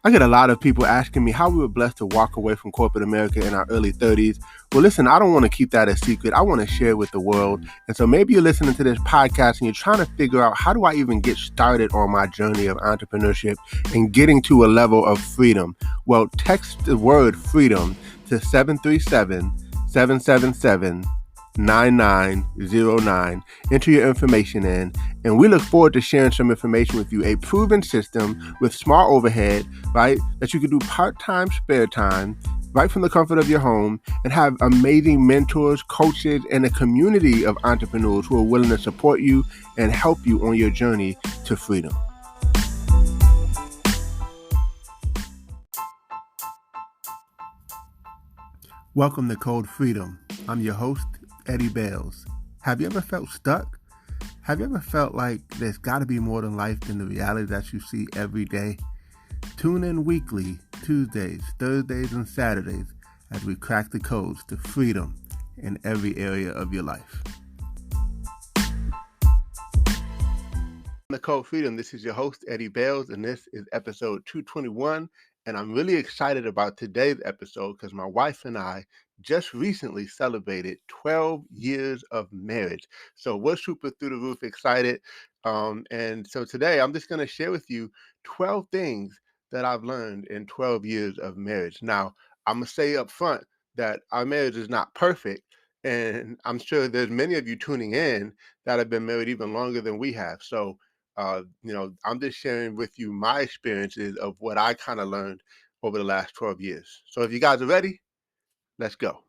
I get a lot of people asking me how we were blessed to walk away from corporate America in our early 30s. Well, listen, I don't want to keep that a secret. I want to share it with the world. And so maybe you're listening to this podcast and you're trying to figure out, how do I even get started on my journey of entrepreneurship and getting to a level of freedom? Well, text the word freedom to 737-777 9909. Enter your information in, and we look forward to sharing some information with you. A proven system with small overhead, right? That you can do part-time, spare time, right from the comfort of your home, and have amazing mentors, coaches, and a community of entrepreneurs who are willing to support you and help you on your journey to freedom. Welcome to Code Freedom. I'm your host, Eddie Bales. Have you ever felt stuck? Have you ever felt like there's got to be more than life than the reality that you see every day? Tune in weekly, Tuesdays, Thursdays, and Saturdays as we crack the codes to freedom in every area of your life. The Code Freedom. This is your host, Eddie Bales, and this is episode 221. And I'm really excited about today's episode because my wife and I just recently celebrated 12 years of marriage. So we're super through the roof excited. And so today I'm just going to share with you 12 things that I've learned in 12 years of marriage. Now, I'm going to say up front that our marriage is not perfect. And I'm sure there's many of you tuning in that have been married even longer than we have. So I'm just sharing with you my experiences of what I kind of learned over the last 12 years. So if you guys are ready, let's go.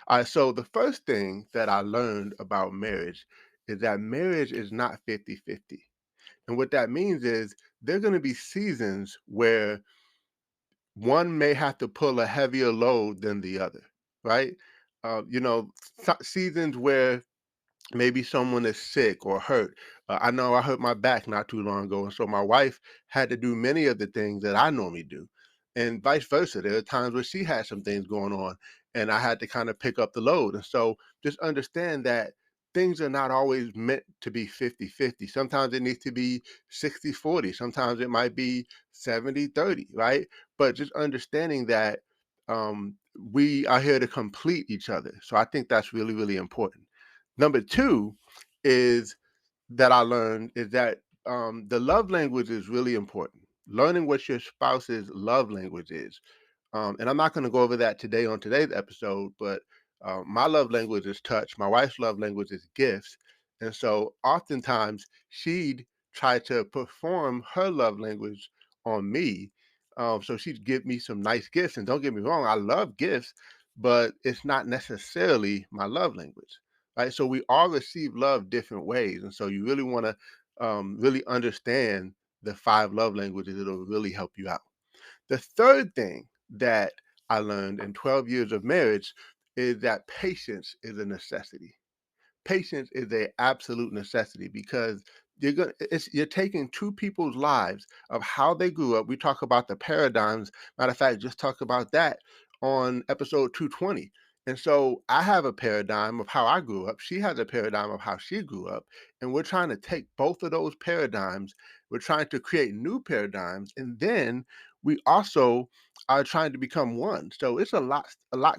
All right. So the first thing that I learned about marriage is that marriage is not 50-50. And what that means is there are going to be seasons where one may have to pull a heavier load than the other, right? Seasons where maybe someone is sick or hurt. I know I hurt my back not too long ago, and so my wife had to do many of the things that I normally do, and vice versa. There are times where she had some things going on, and I had to kind of pick up the load. And so just understand that things are not always meant to be 50-50. Sometimes it needs to be 60-40. Sometimes it might be 70-30, right? But just understanding that we are here to complete each other. So I think that's really, really important. Number two is that I learned is that the love language is really important. Learning what your spouse's love language is. And I'm not going to go over that today on today's episode, but my love language is touch. My wife's love language is gifts. And so oftentimes she'd try to perform her love language on me. So she'd give me some nice gifts. And don't get me wrong, I love gifts, but it's not necessarily my love language. Right. So we all receive love different ways. And so you really want to really understand the five love languages. It'll really help you out. The third thing that I learned in 12 years of marriage is that patience is a necessity. Patience is a absolute necessity because you're taking two people's lives of how they grew up. We talk about the paradigms. Matter of fact, just talk about that on episode 220. And so I have a paradigm of how I grew up. She has a paradigm of how she grew up. And we're trying to take both of those paradigms. We're trying to create new paradigms. And then we also are trying to become one. So it's a lot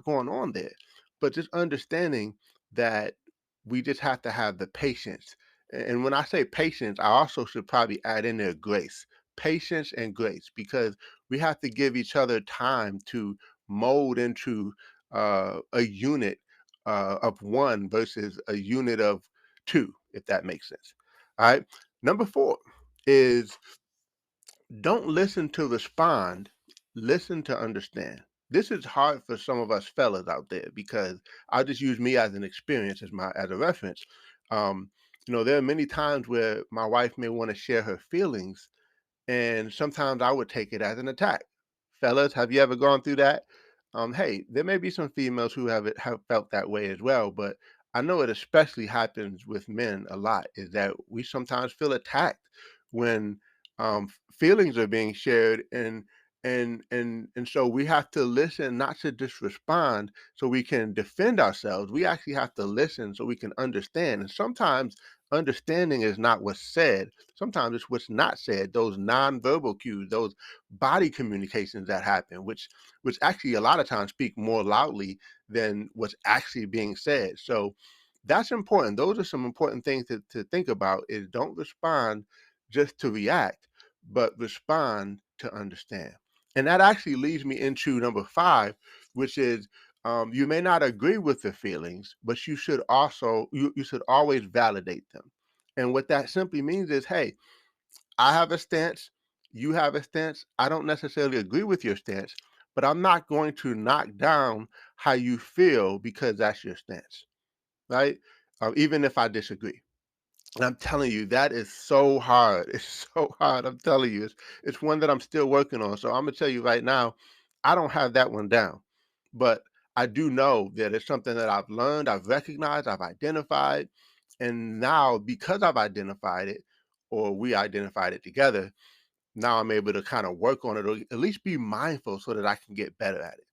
going on there. But just understanding that we just have to have the patience. And when I say patience, I also should probably add in there grace, patience and grace, because we have to give each other time to mold into a unit of one versus a unit of two, if that makes sense. All right. Number four is don't listen to respond, listen to understand. This is hard for some of us fellas out there because I'll just use me as an experience as a reference. Um, there are many times where my wife may want to share her feelings, and sometimes I would take it as an attack. Fellas, have you ever gone through that? Hey, there may be some females who have felt that way as well, but I know it especially happens with men a lot. Is that we sometimes feel attacked when feelings are being shared, and And so we have to listen, not to just respond so we can defend ourselves. We actually have to listen so we can understand. And sometimes understanding is not what's said. Sometimes it's what's not said, those nonverbal cues, those body communications that happen, which actually a lot of times speak more loudly than what's actually being said. So that's important. Those are some important things to think about, is don't respond just to react, but respond to understand. And that actually leads me into number 5, which is, you may not agree with the feelings, but you should always validate them. And what that simply means is, hey, I have a stance, you have a stance. I don't necessarily agree with your stance, but I'm not going to knock down how you feel because that's your stance, right? Even if I disagree. And I'm telling you, that is so hard. It's so hard. I'm telling you, it's one that I'm still working on. So I'm gonna tell you right now, I don't have that one down, but I do know that it's something that I've learned, I've recognized, I've identified, and now because I've identified it, or we identified it together, now I'm able to kind of work on it, or at least be mindful so that I can get better at it.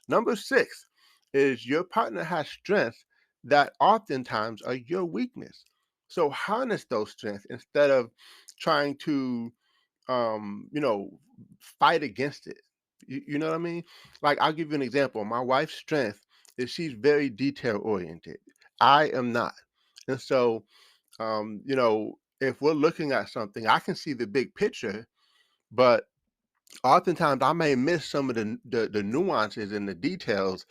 Number 6 is, your partner has strengths that oftentimes are your weakness. So harness those strengths instead of trying to, you know, fight against it. You know what I mean? Like, I'll give you an example. My wife's strength is she's very detail oriented. I am not. And so, if we're looking at something, I can see the big picture, but oftentimes I may miss some of the nuances and the details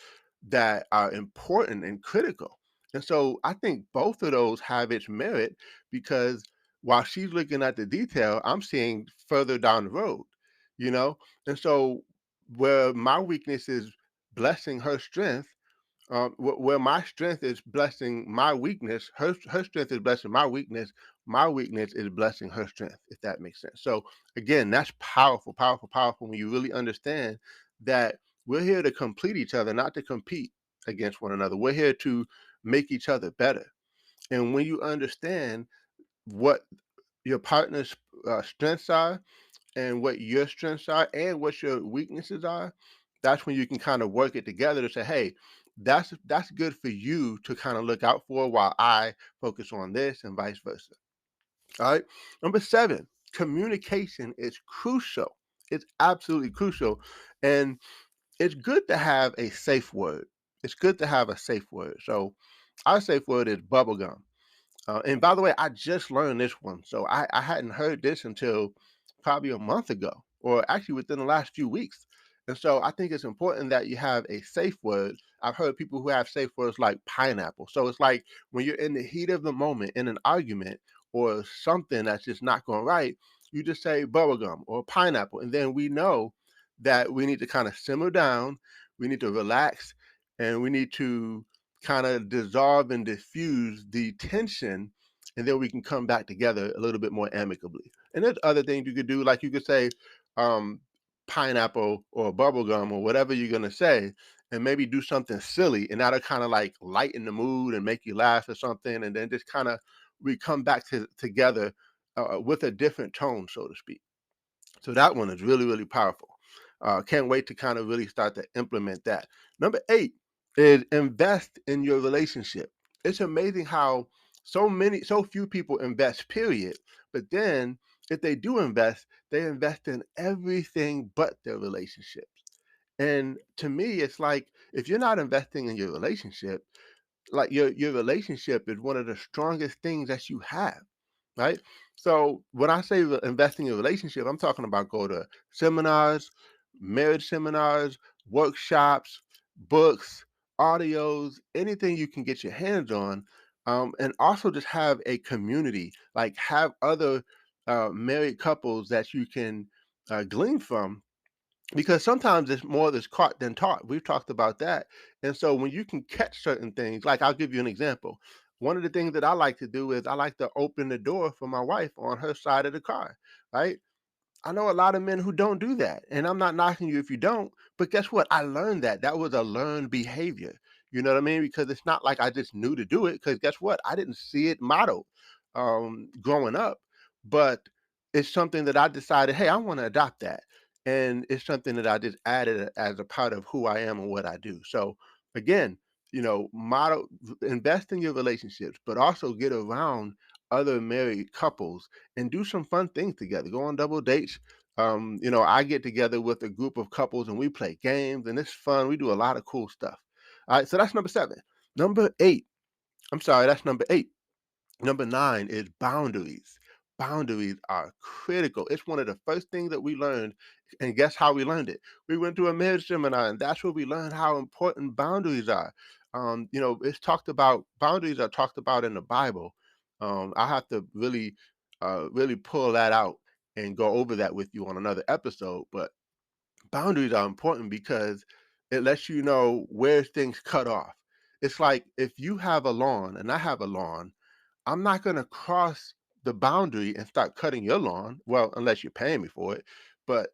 that are important and critical. And so I think both of those have its merit, because while she's looking at the detail, I'm seeing further down the road, you know? And so where my weakness is blessing her strength, where my strength is blessing my weakness, her strength is blessing my weakness. My weakness is blessing her strength, if that makes sense. So again, that's powerful, powerful, powerful when you really understand that we're here to complete each other, not to compete against one another. We're here to make each other better. And when you understand what your partner's strengths are, and what your strengths are, and what your weaknesses are, that's when you can kind of work it together to say, hey, that's good for you to kind of look out for, while I focus on this, and vice versa. All right. Number 7, communication is crucial. It's absolutely crucial. And it's good to have a safe word. It's good to have a safe word. So our safe word is bubblegum. And by the way, I just learned this one. So I hadn't heard this until probably a month ago, or actually within the last few weeks. And so I think it's important that you have a safe word. I've heard people who have safe words like pineapple. So it's like when you're in the heat of the moment in an argument, or something that's just not going right, you just say bubblegum or pineapple. And then we know that we need to kind of simmer down, we need to relax, and we need to kind of dissolve and diffuse the tension, and then we can come back together a little bit more amicably. And there's other things you could do, like you could say, um, pineapple or bubblegum or whatever you're gonna say, and maybe do something silly, and that'll kind of like lighten the mood and make you laugh or something, and then just kind of we come back together with a different tone, so to speak. So that one is really, really powerful. Can't wait to kind of really start to implement that. Number 8 is, invest in your relationship. It's amazing how so few people invest, period. But then if they do invest, they invest in everything but their relationships. And to me, it's like, if you're not investing in your relationship, like, your relationship is one of the strongest things that you have, right? So when I say investing in a relationship, I'm talking about go to seminars, marriage seminars, workshops, books, audios, anything you can get your hands on, and also just have a community, like have other married couples that you can glean from, because sometimes it's more that's caught than taught. We've talked about that. And so when you can catch certain things, like I'll give you an example. One of the things that I like to do is I like to open the door for my wife on her side of the car, right? I know a lot of men who don't do that, and I'm not knocking you if you don't, but guess what? I learned that. That was a learned behavior. You know what I mean? Because it's not like I just knew to do it, because guess what? I didn't see it modeled growing up, but it's something that I decided, hey, I want to adopt that. and it's something that I just added as a part of who I am and what I do. So again, model invest in your relationships, but also get around other married couples and do some fun things together. Go on double dates. I get together with a group of couples and we play games and it's fun. We do a lot of cool stuff. All right, so that's number 7. Number 8. I'm sorry, that's number 8. Number 9 is boundaries. Boundaries are critical. It's one of the first things that we learned, and guess how we learned it? We went to a marriage seminar, and that's where we learned how important boundaries are. It's talked about boundaries are talked about in the Bible. I have to really pull that out and go over that with you on another episode. But boundaries are important because it lets you know where things cut off. It's like if you have a lawn and I have a lawn, I'm not gonna cross the boundary and start cutting your lawn. Well, unless you're paying me for it. But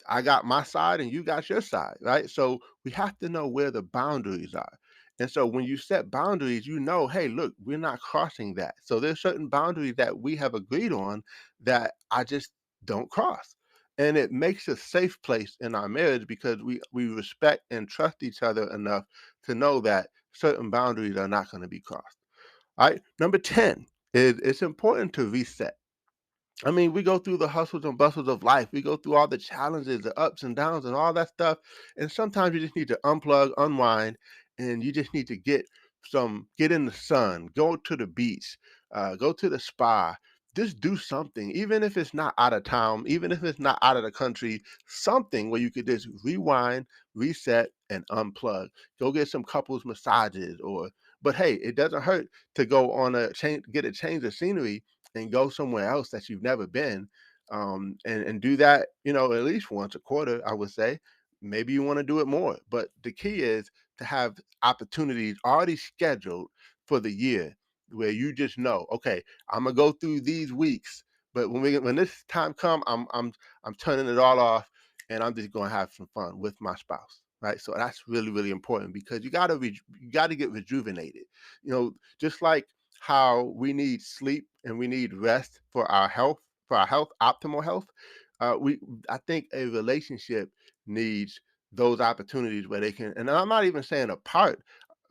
I got my side and you got your side, right? So we have to know where the boundaries are. And so when you set boundaries, hey, look, we're not crossing that. So there's certain boundaries that we have agreed on that I just don't cross. And it makes a safe place in our marriage because we respect and trust each other enough to know that certain boundaries are not going to be crossed. All right. Number 10 is it's important to reset. I mean, we go through the hustles and bustles of life. We go through all the challenges, the ups and downs, and all that stuff. And sometimes you just need to unplug, unwind, and you just need to get in the sun, go to the beach, go to the spa. Just do something, even if it's not out of town, even if it's not out of the country, something where you could just rewind, reset, and unplug. Go get some couples massages, but hey, it doesn't hurt to go on get a change of scenery and go somewhere else that you've never been, and do that, at least once a quarter, I would say. Maybe you want to do it more, but the key is to have opportunities already scheduled for the year where you just know, okay, I'm gonna go through these weeks, but when this time come, I'm turning it all off, and I'm just gonna have some fun with my spouse, right? So that's really really important because you gotta get rejuvenated, just like how we need sleep and we need rest for our health, optimal health. We I think a relationship needs those opportunities where they can, and I'm not even saying apart,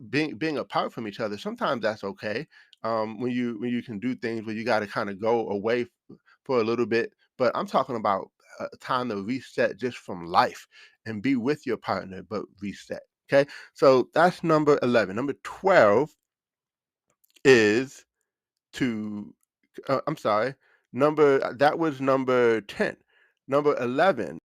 being apart from each other. Sometimes that's okay. When you can do things where you got to kind of go away for a little bit. But I'm talking about a time to reset just from life and be with your partner, but reset. Okay, so that's number 11. Number 12 is to I'm sorry, number that was number 10. Number 11,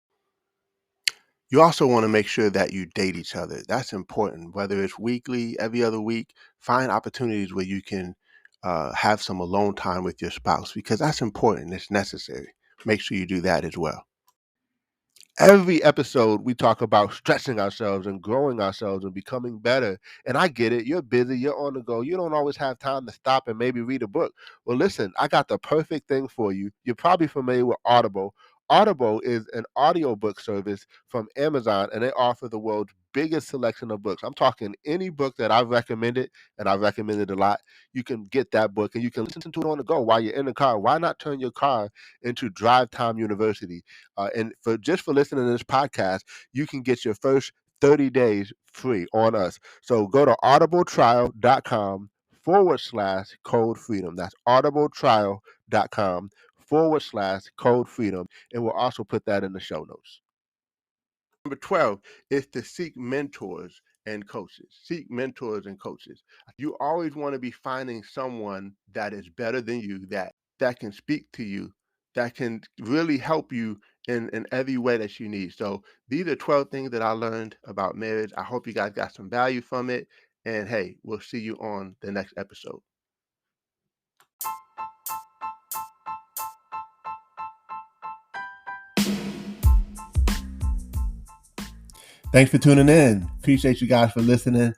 you also want to make sure that you date each other. That's important, whether it's weekly, every other week. Find opportunities where you can have some alone time with your spouse because that's important. It's necessary. Make sure you do that as well. Every episode we talk about stretching ourselves and growing ourselves and becoming better. And I get it. You're busy, you're on the go. You don't always have time to stop and maybe read a book. Well, listen, I got the perfect thing for you. You're probably familiar with Audible. Audible is an audiobook service from Amazon, and they offer the world's biggest selection of books. I'm talking any book that I've recommended, and I've recommended a lot. You can get that book and you can listen to it on the go while you're in the car. Why not turn your car into Drive Time University? And for listening to this podcast, you can get your first 30 days free on us. So go to audibletrial.com/code freedom. That's audibletrial.com/code freedom. And we'll also put that in the show notes. Number 12 is to seek mentors and coaches. Seek mentors and coaches. You always want to be finding someone that is better than you, that can speak to you, that can really help you in every way that you need. So these are 12 things that I learned about marriage. I hope you guys got some value from it. And hey, we'll see you on the next episode. Thanks for tuning in. Appreciate you guys for listening.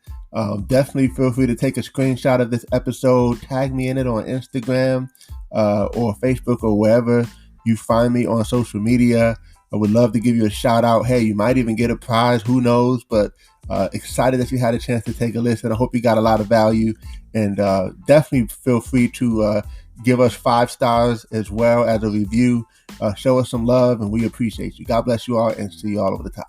Definitely feel free to take a screenshot of this episode, tag me in it on Instagram or Facebook or wherever you find me on social media. I would love to give you a shout out. Hey, you might even get a prize. Who knows? But excited that you had a chance to take a listen. I hope you got a lot of value. And definitely feel free to give us 5 stars as well as a review. Show us some love, and we appreciate you. God bless you all, and see you all over the top.